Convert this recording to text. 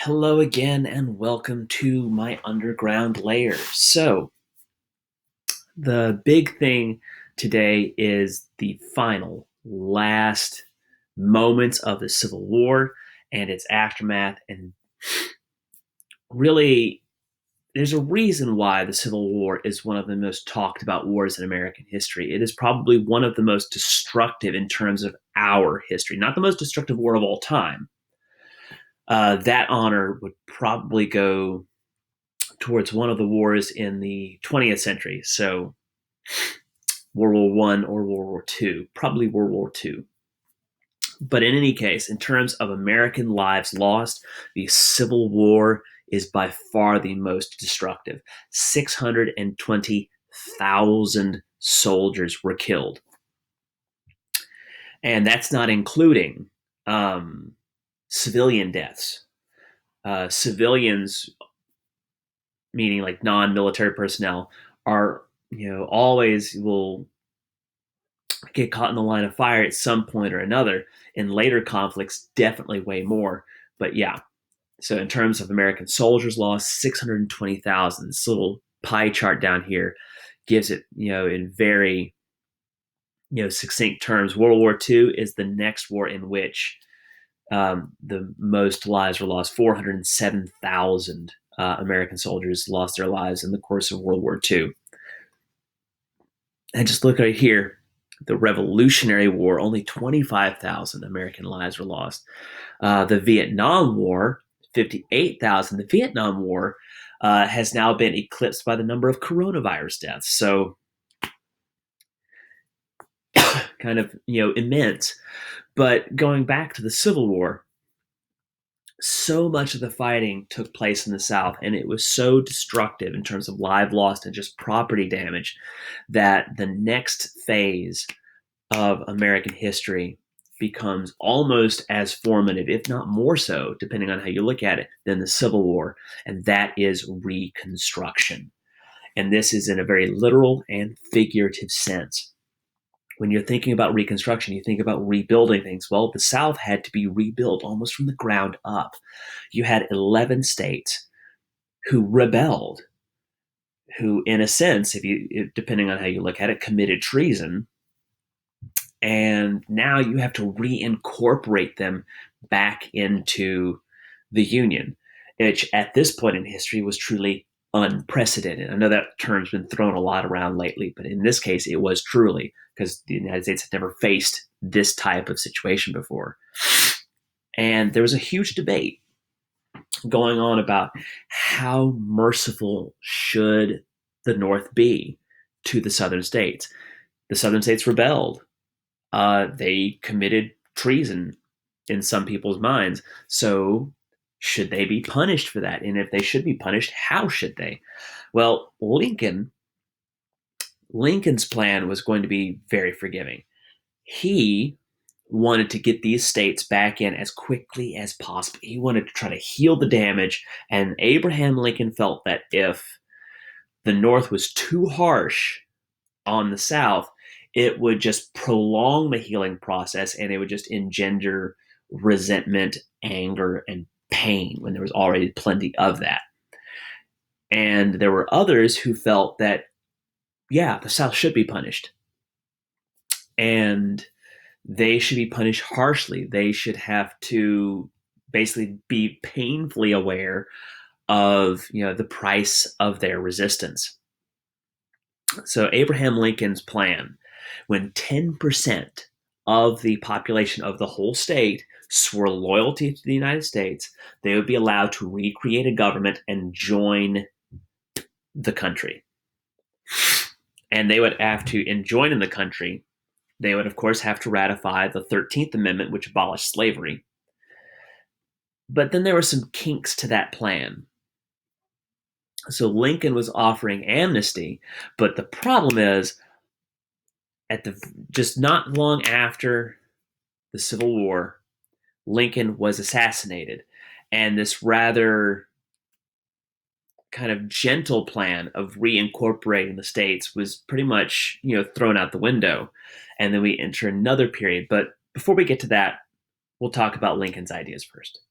Hello again, and welcome to my underground layer. So, the big thing today is the final, last moments of the Civil War and its aftermath. And really, there's a reason why the Civil War is one of the most talked about wars in American history. It is probably one of the most destructive in terms of our history, not the most destructive war of all time. That honor would probably go towards one of the wars in the 20th century. So World War One or World War Two, probably World War Two. But in any case, in terms of American lives lost, the Civil War is by far the most destructive. 620,000 soldiers were killed. And that's not including civilian deaths. Civilians, meaning like non-military personnel, are always will get caught in the line of fire at some point or another. In later conflicts, definitely way more. But yeah, so in terms of American soldiers lost, 620,000. This little pie chart down here gives it, in very, succinct terms. World War II is the next war in which the most lives were lost. 407,000 American soldiers lost their lives in the course of World War II. And just look right here, the Revolutionary War, only 25,000 American lives were lost. The Vietnam War, 58,000. The Vietnam War has now been eclipsed by the number of coronavirus deaths. So kind of, immense. But going back to the Civil War, so much of the fighting took place in the South, and it was so destructive in terms of lives lost and just property damage that the next phase of American history becomes almost as formative, if not more so, depending on how you look at it, than the Civil War, and that is Reconstruction. And this is in a very literal and figurative sense. When you're thinking about Reconstruction, you think about rebuilding things. Well, the South had to be rebuilt almost from the ground up. You had 11 states who rebelled, who, in a sense, depending on how you look at it, committed treason. And now you have to reincorporate them back into the Union, which at this point in history was truly unprecedented. I know that term's been thrown a lot around lately, but in this case, it was truly, because the United States had never faced this type of situation before. And there was a huge debate going on about how merciful should the North be to the Southern states. The Southern states rebelled. They committed treason in some people's minds. So should they be punished for that? And if they should be punished, how should they? Well, Lincoln's plan was going to be very forgiving. He wanted to get these states back in as quickly as possible. He wanted to try to heal the damage. And Abraham Lincoln felt that if the North was too harsh on the South, it would just prolong the healing process, and it would just engender resentment, anger, and pain when there was already plenty of that. And there were others who felt that, yeah, the South should be punished. And they should be punished harshly. They should have to basically be painfully aware of, the price of their resistance. So Abraham Lincoln's plan, when 10% of the population of the whole state swore loyalty to the United States, they would be allowed to recreate a government and join the country. And they would have to, in joining the country, they would, of course, have to ratify the 13th Amendment, which abolished slavery. But then there were some kinks to that plan. So Lincoln was offering amnesty, but the problem is, just not long after the Civil War, Lincoln was assassinated, and this rather kind of gentle plan of reincorporating the states was pretty much thrown out the window. And then we enter another period. But before we get to that, we'll talk about Lincoln's ideas first.